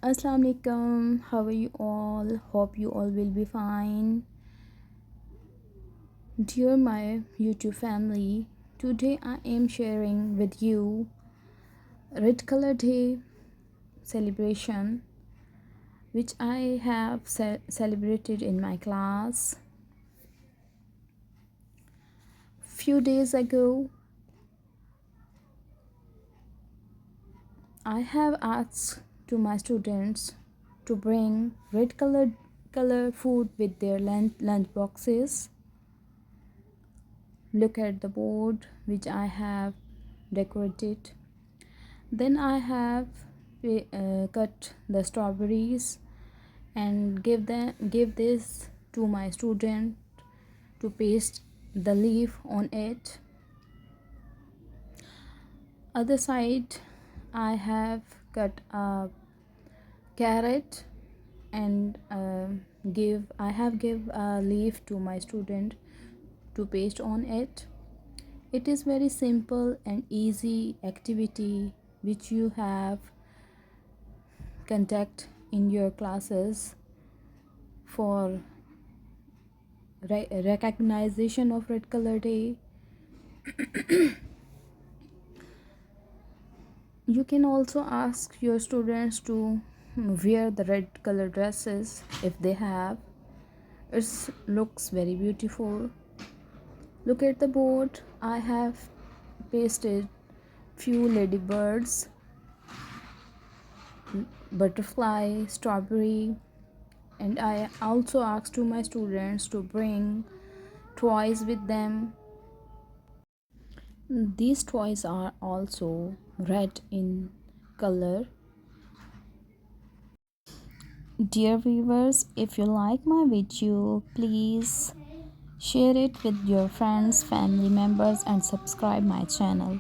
Assalamu alaikum. How are you all? Hope you all will be fine. Dear my YouTube family, today I am sharing with you Red Color Day celebration which I have celebrated in my class. Few days ago, I have asked to my students to bring color food with their lunch boxes. Look at the board which I have decorated. Then I have cut the strawberries and give this to my student to paste the leaf on it. Other side, I have cut a carrot and give a leaf to my student to paste on it. It is very simple and easy activity which you have conduct in your classes for recognition of Red Color Day. You can also ask your students to wear the red color dresses if they have. It looks very beautiful. Look at the board. I have pasted few ladybirds, butterfly, strawberry, and I also asked to my students to bring toys with them. These toys are also red in color. Dear viewers, if you like my video, please share it with your friends, family members and subscribe my channel.